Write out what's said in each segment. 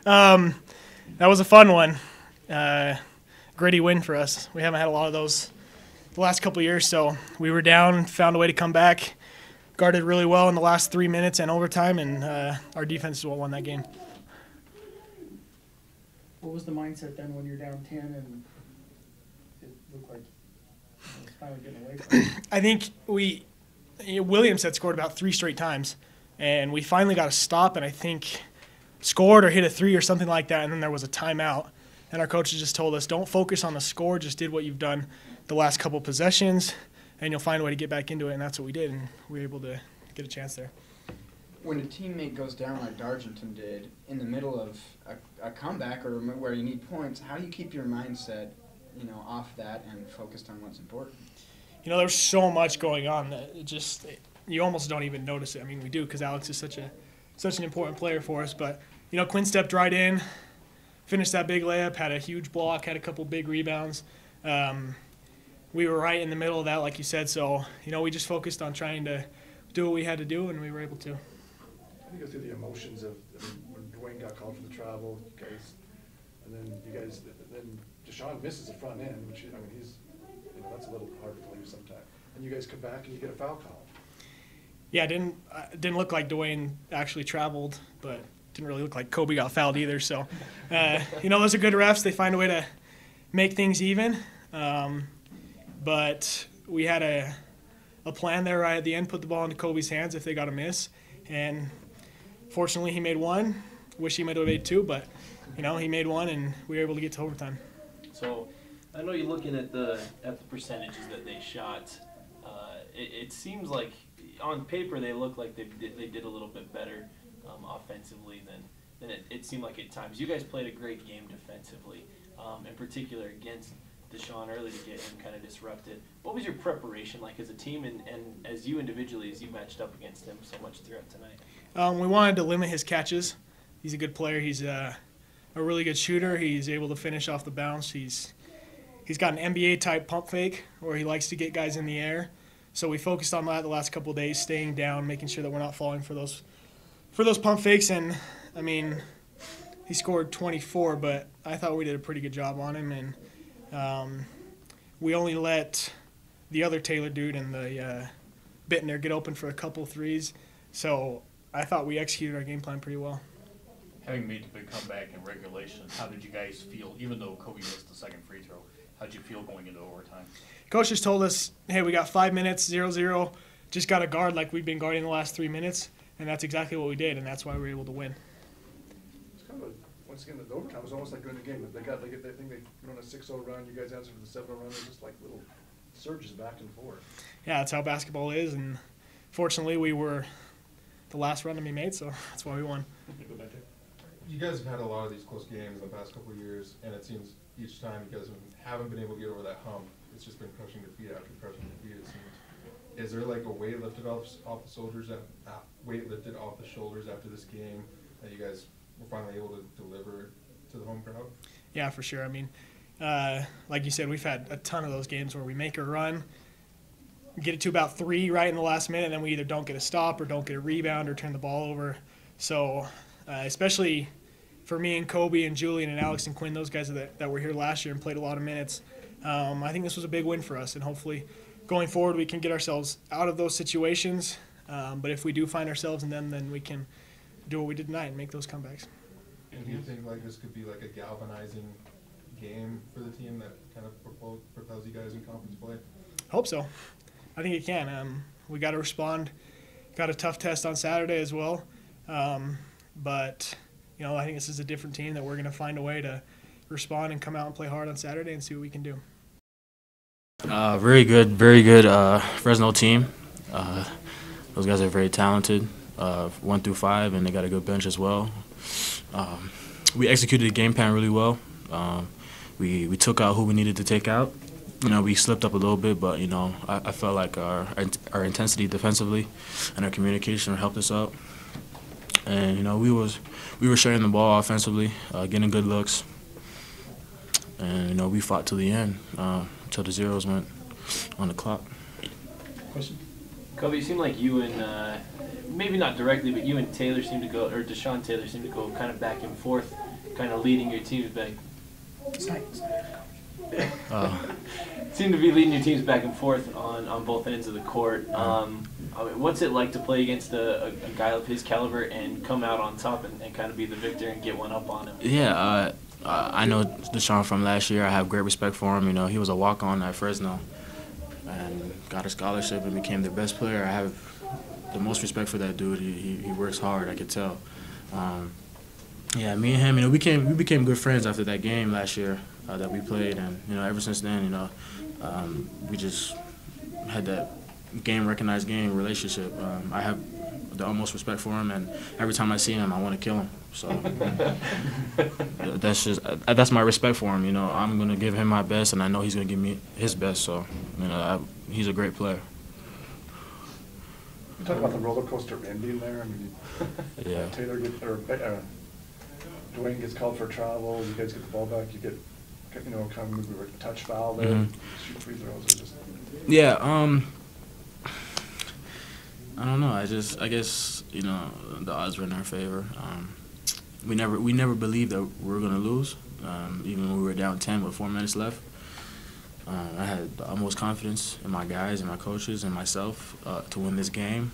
That was a fun one. Gritty win for us. We haven't had a lot of those the last couple of years, so we were down, found a way to come back, guarded really well in the last 3 minutes and overtime, and our defense is what won that game. What was the mindset then when you're down 10 and it looked like it was finally getting away from you? I think Williams had scored about 3 straight times, and we finally got a stop, and I think scored or hit a 3 or something like that, and then there was a timeout. And our coaches just told us, don't focus on the score, just did what you've done the last couple possessions, and you'll find a way to get back into it, and that's what we did, and we were able to get a chance there. When a teammate goes down like Dargenton did in the middle of a comeback or where you need points, how do you keep your mindset, off that and focused on what's important? There's so much going on that you almost don't even notice it. I mean, we do because Alex is such an important player for us. But Quinn stepped right in, finished that big layup, had a huge block, had a couple big rebounds. We were right in the middle of that, like you said. So we just focused on trying to do what we had to do, and we were able to. How do you go through the emotions of when Dwayne got called for the travel, guys, and then then Deshaun misses the front end, which he's that's a little hard to believe sometimes. And you guys come back and you get a foul call. Yeah, it didn't look like Dwayne actually traveled, but didn't really look like Kobe got fouled either. So, those are good refs. They find a way to make things even. But we had a plan there right at the end, put the ball into Kobe's hands if they got a miss. And fortunately, he made one. Wish he might have made 2, but, he made one, and we were able to get to overtime. So I know you're looking at the percentages that they shot. It seems like on paper they look like they did a little bit better offensively than it seemed like at times. You guys played a great game defensively, in particular against Deshaun early to get him kind of disrupted. What was your preparation like as a team and as you individually as you matched up against him so much throughout tonight? We wanted to limit his catches. He's a good player. He's a really good shooter. He's able to finish off the bounce. He's got an NBA-type pump fake where he likes to get guys in the air. So we focused on that the last couple of days, staying down, making sure that we're not falling for those pump fakes. And, he scored 24, but I thought we did a pretty good job on him. And we only let the other Taylor dude and the Bittner get open for a couple threes. So I thought we executed our game plan pretty well. Having made the big comeback in regulation, how did you guys feel, even though Kobe missed the second free throw, how did you feel going into overtime? Coach just told us, hey, we got 5 minutes, 0-0, just got to guard like we've been guarding the last 3 minutes, and that's exactly what we did, and that's why we were able to win. It's kind of once again, the overtime was almost like during the game. They think they run a 6-0 run, you guys answer for the 7-0 run, they're just like little surges back and forth. Yeah, that's how basketball is, and fortunately we were the last run to be made, so that's why we won. You guys have had a lot of these close games in the past couple of years, and it seems each time you guys haven't been able to get over that hump. It's just been crushing defeat after crushing defeat, it seems. Is there like a weight lifted off the shoulders after this game that you guys were finally able to deliver to the home crowd? Yeah, for sure. Like you said, we've had a ton of those games where we make a run, get it to about 3 right in the last minute, and then we either don't get a stop or don't get a rebound or turn the ball over. So especially for me and Kobe and Julian and Alex and Quinn, those guys that were here last year and played a lot of minutes, I think this was a big win for us, and hopefully going forward we can get ourselves out of those situations. But if we do find ourselves in them, then we can do what we did tonight and make those comebacks. And do you think like this could be like a galvanizing game for the team that kind of propels you guys in conference play? Hope so. I think it can. We got to respond. Got a tough test on Saturday as well. But I think this is a different team that we're going to find a way to respond and come out and play hard on Saturday and see what we can do. Very good Fresno team. Those guys are very talented, 1 through 5, and they got a good bench as well. We executed the game plan really well. We took out who we needed to take out. We slipped up a little bit, but I felt like our intensity defensively and our communication helped us out. And we were sharing the ball offensively, getting good looks, and we fought till the end, till the zeros went on the clock. Question? Kobe, it seemed like you and maybe not directly, but you and Taylor seemed to go, or Deshaun Taylor seemed to go kind of back and forth kind of leading your teams back. Uh, Seem to be leading your teams back and forth on both ends of the court. I mean, what's it like to play against a guy of his caliber and come out on top and kind of be the victor and get one up on him? Yeah, I know Deshaun from last year. I have great respect for him. You know, he was a walk-on at Fresno and got a scholarship and became their best player. I have the most respect for that dude. He works hard, I could tell. Yeah, me and him, you know, we became good friends after that game last year that we played, and you know, ever since then, you know, we just had that recognized game relationship. I have the utmost respect for him, and every time I see him, I want to kill him. So that's my respect for him. You know, I'm gonna give him my best, and I know he's gonna give me his best. So you know, he's a great player. You talk about the roller coaster ending there. I mean, Yeah. Dwayne gets called for travel. You guys get the ball back. You get, you know, kind of maybe a touch foul there. Mhm. Shoot free throws. Or just. Yeah. I don't know. I guess you know the odds were in our favor. We never believed that we were gonna lose, even when we were down 10 with 4 minutes left. I had the utmost confidence in my guys and my coaches and myself to win this game.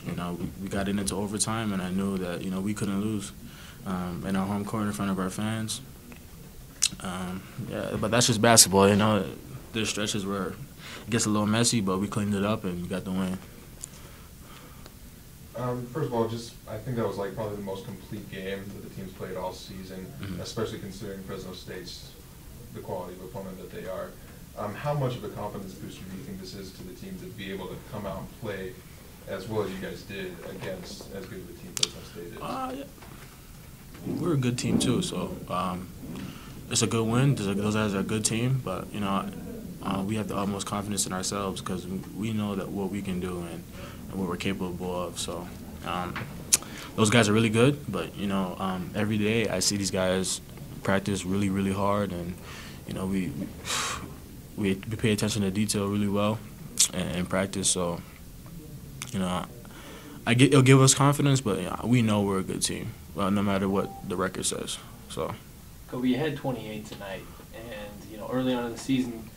You know, we got into overtime, and I knew that, you know, we couldn't lose in our home court in front of our fans. Yeah, but that's just basketball, you know. There's stretches where it gets a little messy, but we cleaned it up and we got the win. First of all, I think that was like probably the most complete game that the team's played all season, especially considering Fresno State's the quality of opponent that they are. How much of a confidence booster do you think this is to the team to be able to come out and play as well as you guys did against as good of a team Fresno State is? Yeah. We're a good team too, so it's a good win. Those guys are a good team, but you know, we have the utmost confidence in ourselves because we know that what we can do and what we're capable of. So those guys are really good, but you know, every day I see these guys practice really, really hard, and you know, we pay attention to detail really well in practice. So you know, it'll give us confidence, but you know, we know we're a good team, no matter what the record says. So. Kobe, you had 28 tonight, and you know, early on in the season,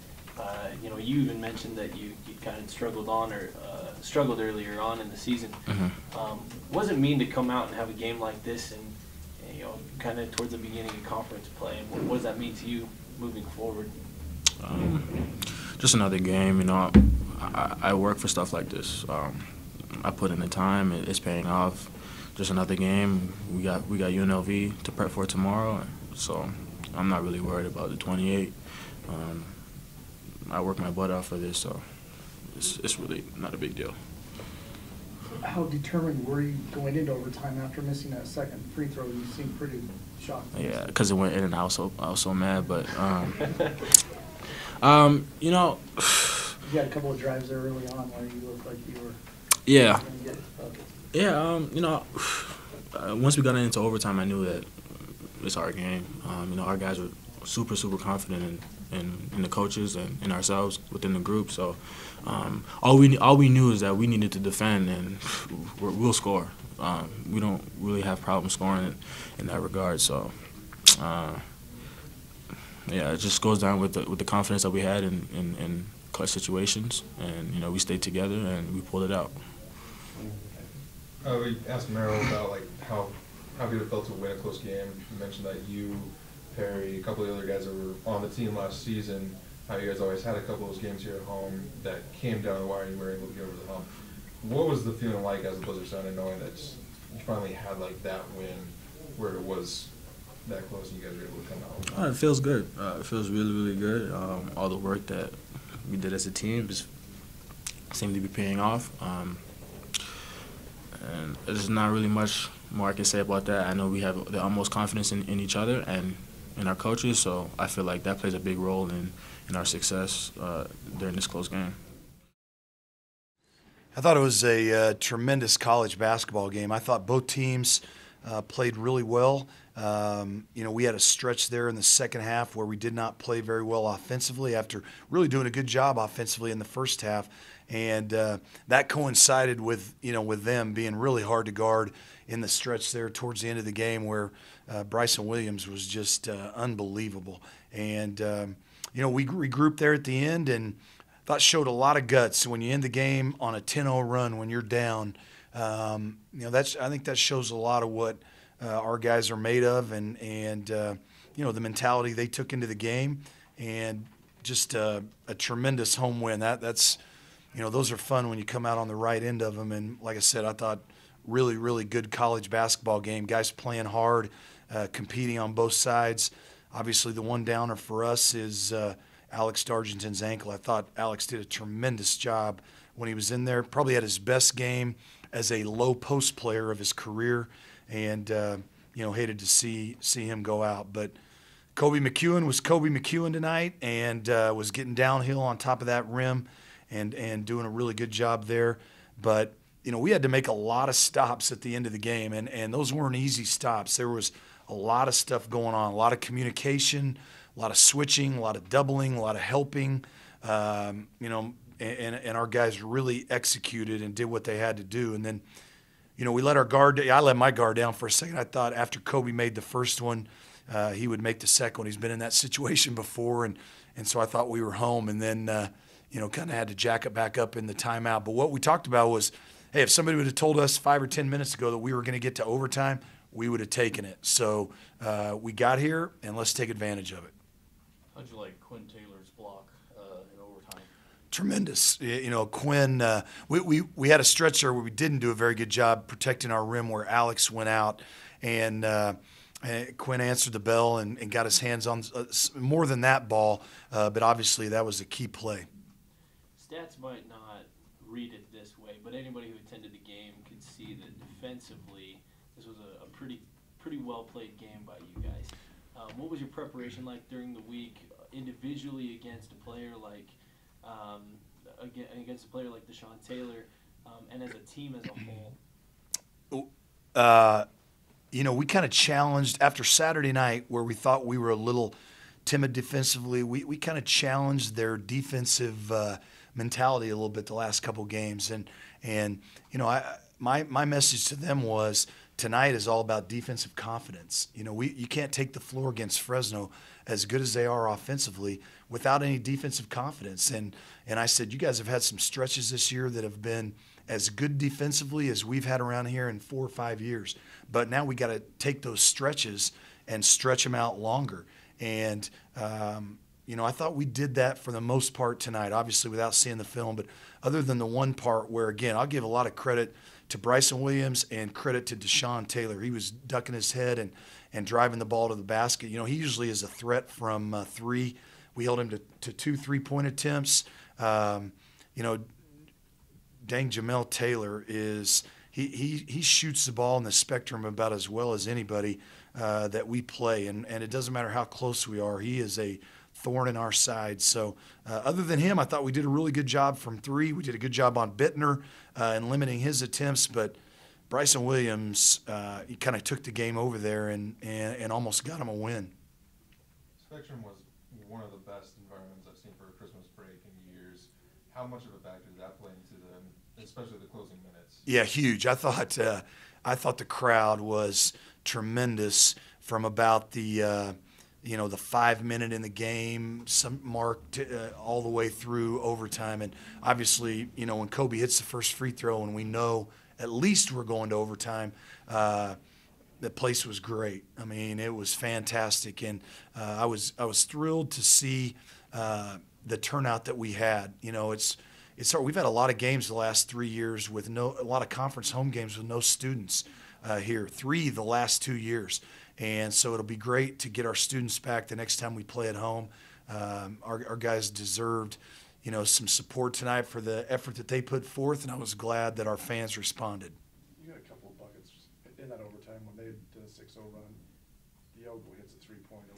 you know, you even mentioned that you kind of struggled earlier on in the season. Was it mean to come out and have a game like this, and you know, kind of towards the beginning of conference play? And what does that mean to you moving forward? Just another game, you know. I work for stuff like this. I put in the time. It's paying off. Just another game. We got UNLV to prep for tomorrow, so I'm not really worried about the 28. I work my butt off for this, so it's really not a big deal. How determined were you going into overtime after missing that second free throw? You seemed pretty shocked. Yeah, because it went in, and I was so mad. But you know, you had a couple of drives there early on where you looked like you were. Yeah. Going to get buckets. Yeah. You know, once we got into overtime, I knew that it's our game. You know, our guys were super confident in the coaches and in ourselves within the group. So all we knew is that we needed to defend, and we'll score. We don't really have problems scoring in that regard. So yeah, it just goes down with the confidence that we had in clutch situations, and you know, we stayed together and we pulled it out. We asked Merrill about like how good it felt to win a close game. You mentioned that you, Perry, a couple of the other guys that were on the team last season, how you guys always had a couple of those games here at home that came down the wire and you were able to get over the hump. What was the feeling like as a Blizzard fan and knowing that you finally had like that win where it was that close and you guys were able to come out? It feels good. It feels really good. All the work that we did as a team just seemed to be paying off. And there's not really much more I can say about that. I know we have the utmost confidence in each other and in our coaches, so I feel like that plays a big role in our success during this close game. I thought it was a tremendous college basketball game. I thought both teams played really well. We had a stretch there in the second half where we did not play very well offensively after really doing a good job offensively in the first half. And that coincided with them being really hard to guard in the stretch there towards the end of the game where Bryson Williams was just unbelievable. And, we regrouped there at the end and thought showed a lot of guts. When you end the game on a 10-0 run when you're down, I think that shows a lot of what our guys are made of and the mentality they took into the game and just a tremendous home win. That's those are fun when you come out on the right end of them. And like I said, I thought really, really good college basketball game. Guys playing hard, competing on both sides. Obviously, the one downer for us is Alex Dargington's ankle. I thought Alex did a tremendous job when he was in there. Probably had his best game as a low post player of his career, and hated to see him go out. But Kobe McEwen was Kobe McEwen tonight, and was getting downhill on top of that rim, and doing a really good job there. But we had to make a lot of stops at the end of the game, and those weren't easy stops. There was a lot of stuff going on, a lot of communication, a lot of switching, a lot of doubling, a lot of helping. And our guys really executed and did what they had to do. And then, we let our guard. I let my guard down for a second. I thought after Kobe made the first one, he would make the second one. He's been in that situation before, and so I thought we were home. And then, kind of had to jack it back up in the timeout. But what we talked about was, hey, if somebody would have told us 5 or 10 minutes ago that we were going to get to overtime, we would have taken it. So we got here, and let's take advantage of it. How'd you like Quinn Taylor's block in overtime? Tremendous. Quinn, we had a stretch there where we didn't do a very good job protecting our rim where Alex went out, and Quinn answered the bell and got his hands on more than that ball, but obviously that was a key play. Stats might not read it this way, but anybody who attended the game could see that defensively this was a pretty well-played game by you guys. What was your preparation like during the week, individually against a player like Deshaun Taylor, and as a team as a whole? We kind of challenged after Saturday night where we thought we were a little timid defensively. We kind of challenged their defensive mentality a little bit the last couple games, and my message to them was, tonight is all about defensive confidence. You can't take the floor against Fresno, as good as they are offensively, without any defensive confidence. And I said, you guys have had some stretches this year that have been as good defensively as we've had around here in 4 or 5 years. But now we got to take those stretches and stretch them out longer. And I thought we did that for the most part tonight, obviously without seeing the film. But other than the one part where, again, I'll give a lot of credit to Bryson Williams and credit to Deshaun Taylor. He was ducking his head and driving the ball to the basket. He usually is a threat from three. We held him to 2 3-point attempts. Dang, Jamel Taylor is he shoots the ball in the spectrum about as well as anybody that we play, and it doesn't matter how close we are. He is a thorn in our side. So other than him, I thought we did a really good job from 3. We did a good job on Bittner and limiting his attempts, but Bryson Williams, he kind of took the game over there and almost got him a win. Spectrum was one of the best environments I've seen for a Christmas break in years. How much of a factor did that play into especially the closing minutes? Yeah, huge. I thought the crowd was tremendous from about the 5 minute in the game, some marked all the way through overtime. And obviously, when Kobe hits the first free throw and we know at least we're going to overtime, the place was great. I mean, it was fantastic. And I was thrilled to see the turnout that we had. We've had a lot of games the last 3 years with a lot of conference home games with no students here. 3 the last 2 years. And so it'll be great to get our students back the next time we play at home. Our guys deserved, some support tonight for the effort that they put forth, and I was glad that our fans responded. You got a couple of buckets in that overtime when they did a 6-0 run. Diogo hits a 3-pointer,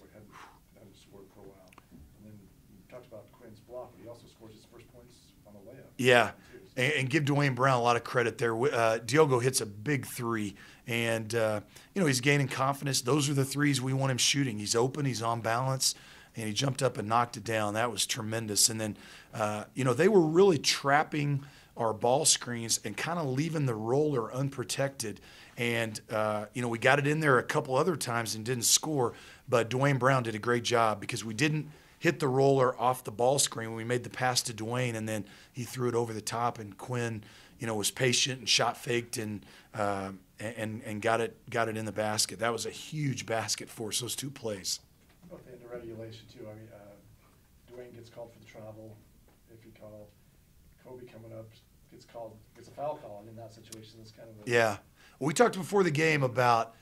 hadn't scored for a while. And then you talked about Quinn's block, but he also scores his first points on the layup. Yeah. and give Dwayne Brown a lot of credit there. Diogo hits a big three, and he's gaining confidence. Those are the threes we want him shooting. He's open, he's on balance, and he jumped up and knocked it down. That was tremendous. And then, they were really trapping our ball screens and kind of leaving the roller unprotected. And, we got it in there a couple other times and didn't score, but Dwayne Brown did a great job because we didn't hit the roller off the ball screen when we made the pass to Dwayne, and then he threw it over the top, and Quinn, was patient and shot faked and got it in the basket. That was a huge basket for us, those two plays. About the end of regulation too, Dwayne gets called for the travel, if he called. Kobe coming up gets a foul call, and in that situation, it's kind of Yeah. Well, we talked before the game about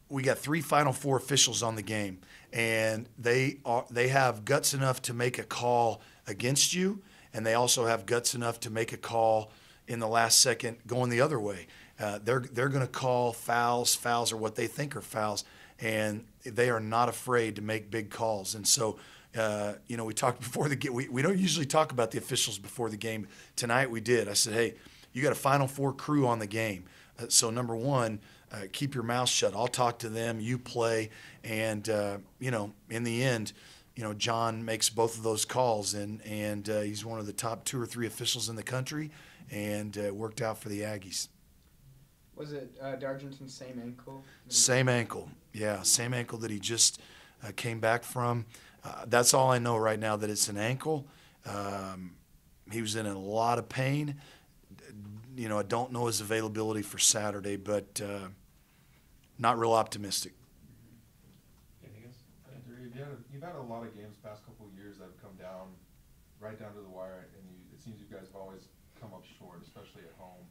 we got 3 Final Four officials on the game, and they have guts enough to make a call against you, and they also have guts enough to make a call in the last second going the other way. They're going to call fouls. Fouls are what they think are fouls, and they are not afraid to make big calls. And so, we talked before the game. We don't usually talk about the officials before the game. Tonight we did. I said, hey, you got a Final Four crew on the game. So number one, keep your mouth shut. I'll talk to them. You play. And, in the end, John makes both of those calls, and he's one of the top 2 or 3 officials in the country, and it worked out for the Aggies. Was it Dargington's same ankle? Same ankle. Yeah, same ankle that he just came back from. That's all I know right now, that it's an ankle. He was in a lot of pain. I don't know his availability for Saturday, but not real optimistic. You've had a lot of games past couple of years that have come down, right down to the wire, and it seems you guys have always come up short, especially at home.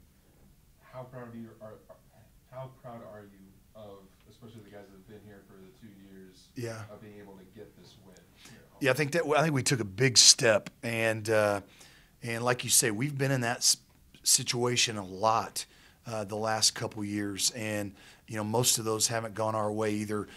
How proud are you of, especially the guys that have been here for the 2 years, of being able to get this win? Yeah, I think we took a big step, and like you say, we've been in that situation a lot the last couple years, and most of those haven't gone our way either.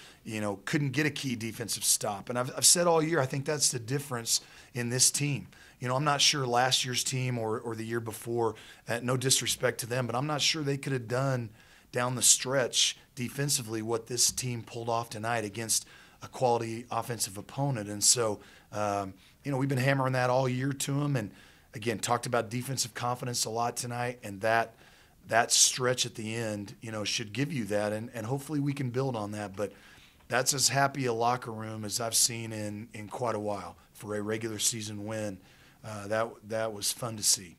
Couldn't get a key defensive stop, and I've said all year, I think that's the difference in this team. I'm not sure last year's team or the year before, no disrespect to them, but I'm not sure they could have done down the stretch defensively what this team pulled off tonight against a quality offensive opponent. And so, we've been hammering that all year to them, and again, talked about defensive confidence a lot tonight, and that stretch at the end, should give you that, and hopefully we can build on that. But that's as happy a locker room as I've seen in quite a while for a regular season win. That was fun to see.